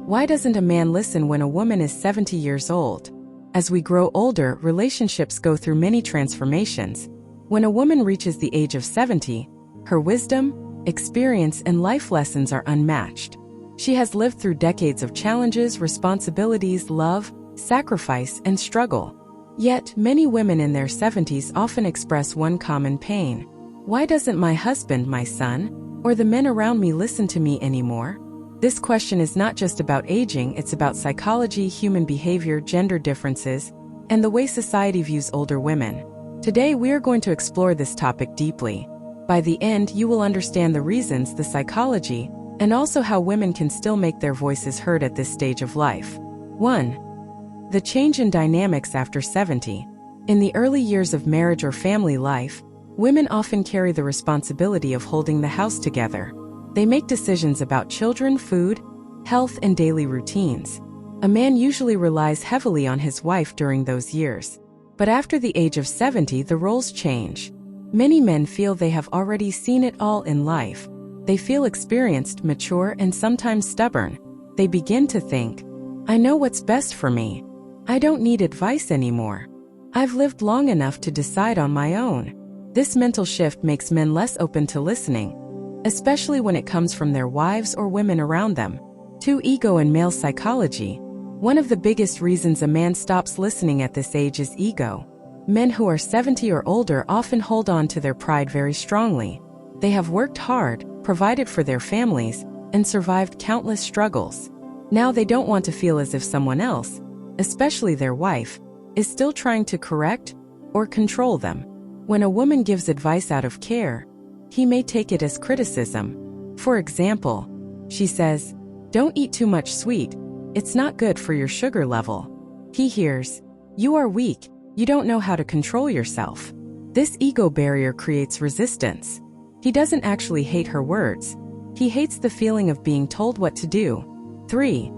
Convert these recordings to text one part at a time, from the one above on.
Why doesn't a man listen when a woman is 70 years old? As we grow older, relationships go through many transformations. When a woman reaches the age of 70, her wisdom, experience, and life lessons are unmatched. She has lived through decades of challenges, responsibilities, love, sacrifice, and struggle. Yet, many women in their 70s often express one common pain. Why doesn't my husband, my son, or the men around me listen to me anymore? This question is not just about aging, it's about psychology, human behavior, gender differences, and the way society views older women. Today we are going to explore this topic deeply. By the end, you will understand the reasons, the psychology, and also how women can still make their voices heard at this stage of life. 1. The change in dynamics after 70. In the early years of marriage or family life, women often carry the responsibility of holding the house together. They make decisions about children, food, health, and daily routines. A man usually relies heavily on his wife during those years. But after the age of 70, the roles change. Many men feel they have already seen it all in life. They feel experienced, mature, and sometimes stubborn. They begin to think, I know what's best for me. I don't need advice anymore. I've lived long enough to decide on my own. This mental shift makes men less open to listening, especially when it comes from their wives or women around them. 2. Ego and male psychology. One of the biggest reasons a man stops listening at this age is ego. Men who are 70 or older often hold on to their pride very strongly. They have worked hard, provided for their families, and survived countless struggles. Now they don't want to feel as if someone else, especially their wife, is still trying to correct or control them. When a woman gives advice out of care, he may take it as criticism. For example, she says, "Don't eat too much sweet. It's not good for your sugar level." He hears, "You are weak. You don't know how to control yourself." This ego barrier creates resistance. He doesn't actually hate her words. He hates the feeling of being told what to do. 3.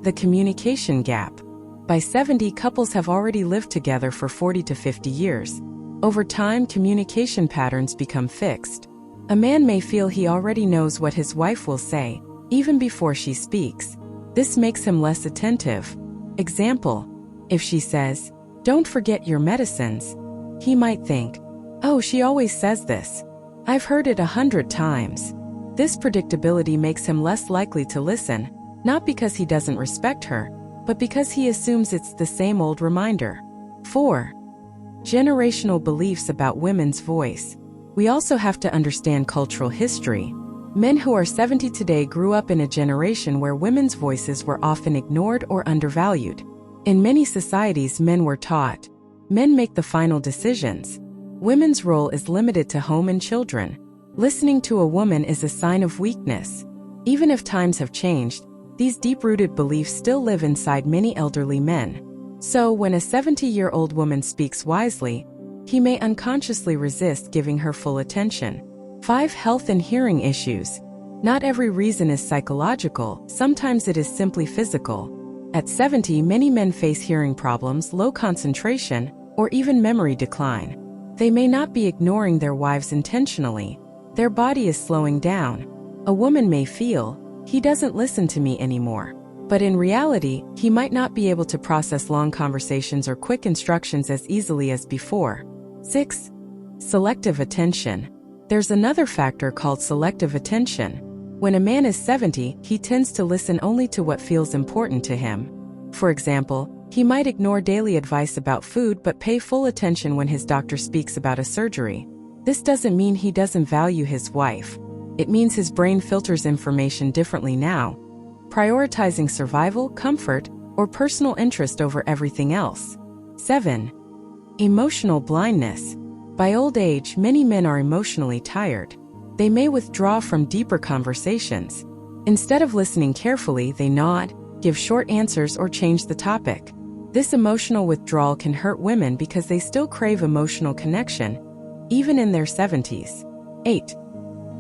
The communication gap. By 70, couples have already lived together for 40 to 50 years. Over time, communication patterns become fixed. A man may feel he already knows what his wife will say, even before she speaks. This makes him less attentive. Example, if she says, "Don't forget your medicines," he might think, "Oh, she always says this. I've heard it 100 times." This predictability makes him less likely to listen, not because he doesn't respect her, but because he assumes it's the same old reminder. 4. Generational beliefs about women's voice. We also have to understand cultural history. Men who are 70 today grew up in a generation where women's voices were often ignored or undervalued. In many societies, men were taught, men make the final decisions. Women's role is limited to home and children. Listening to a woman is a sign of weakness. Even if times have changed, these deep-rooted beliefs still live inside many elderly men. So, when a 70-year-old woman speaks wisely, he may unconsciously resist giving her full attention. 5. Health and hearing issues. Not every reason is psychological, sometimes it is simply physical. At 70, many men face hearing problems, low concentration, or even memory decline. They may not be ignoring their wives intentionally. Their body is slowing down. A woman may feel, "He doesn't listen to me anymore." But in reality, he might not be able to process long conversations or quick instructions as easily as before. 6. Selective attention. There's another factor called selective attention. When a man is 70, he tends to listen only to what feels important to him. For example, he might ignore daily advice about food but pay full attention when his doctor speaks about a surgery. This doesn't mean he doesn't value his wife. It means his brain filters information differently now, prioritizing survival, comfort, or personal interest over everything else. 7. Emotional blindness. By old age, many men are emotionally tired. They may withdraw from deeper conversations. Instead of listening carefully, they nod, give short answers, or change the topic. This emotional withdrawal can hurt women because they still crave emotional connection, even in their 70s. 8.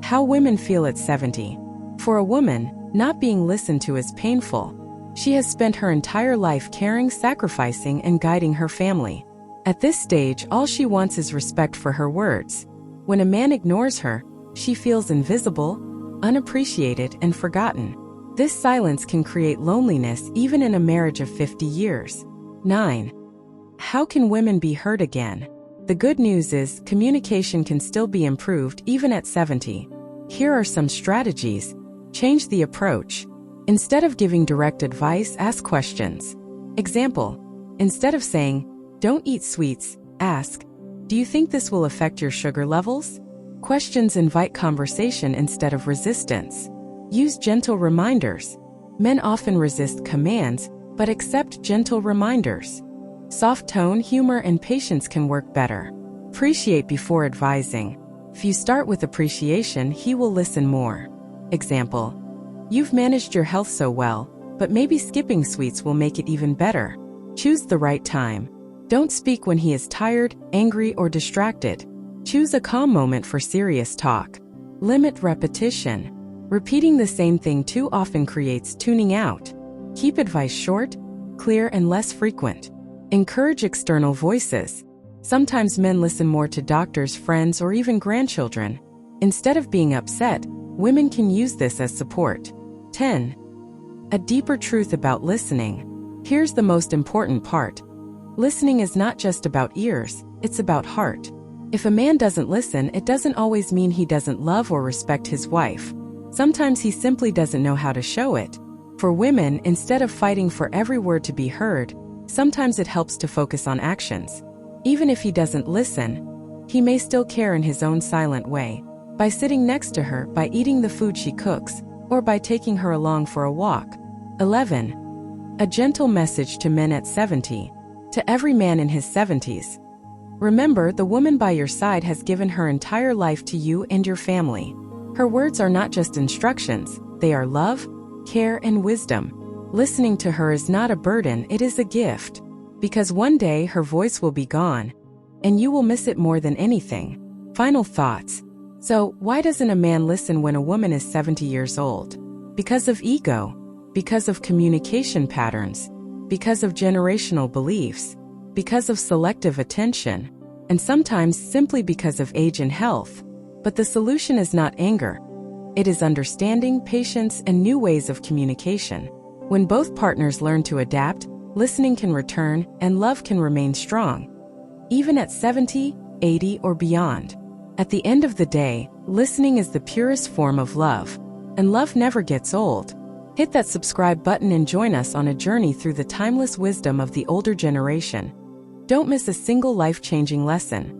How women feel at 70. For a woman, not being listened to is painful. She has spent her entire life caring, sacrificing, and guiding her family. At this stage, all she wants is respect for her words. When a man ignores her, she feels invisible, unappreciated, and forgotten. This silence can create loneliness even in a marriage of 50 years. 9. How can women be heard again? The good news is communication can still be improved even at 70. Here are some strategies. Change the approach. Instead of giving direct advice, ask questions. Example: instead of saying, "Don't eat sweets," ask, "Do you think this will affect your sugar levels?" Questions invite conversation instead of resistance. Use gentle reminders. Men often resist commands, but accept gentle reminders. Soft tone, humor, and patience can work better. Appreciate before advising. If you start with appreciation, he will listen more. Example: you've managed your health so well, but maybe skipping sweets will make it even better. Choose the right time. Don't speak when he is tired, angry, or distracted. Choose a calm moment for serious talk. Limit repetition. Repeating the same thing too often creates tuning out. Keep advice short, clear, and less frequent. Encourage external voices. Sometimes men listen more to doctors, friends, or even grandchildren. Instead of being upset, women can use this as support. 10. A deeper truth about listening. Here's the most important part. Listening is not just about ears, it's about heart. If a man doesn't listen, it doesn't always mean he doesn't love or respect his wife. Sometimes he simply doesn't know how to show it. For women, instead of fighting for every word to be heard, sometimes it helps to focus on actions. Even if he doesn't listen, he may still care in his own silent way. By sitting next to her, by eating the food she cooks, or by taking her along for a walk. 11. A gentle message to men at 70. To every man in his 70s. Remember, the woman by your side has given her entire life to you and your family. Her words are not just instructions, they are love, care, and wisdom. Listening to her is not a burden, it is a gift. Because one day her voice will be gone, and you will miss it more than anything. Final thoughts. So, why doesn't a man listen when a woman is 70 years old? Because of ego. Because of communication patterns. Because of generational beliefs. Because of selective attention. And sometimes simply because of age and health. But the solution is not anger. It is understanding, patience, and new ways of communication. When both partners learn to adapt, listening can return and love can remain strong. Even at 70, 80, or beyond. At the end of the day, listening is the purest form of love. And love never gets old. Hit that subscribe button and join us on a journey through the timeless wisdom of the older generation. Don't miss a single life-changing lesson.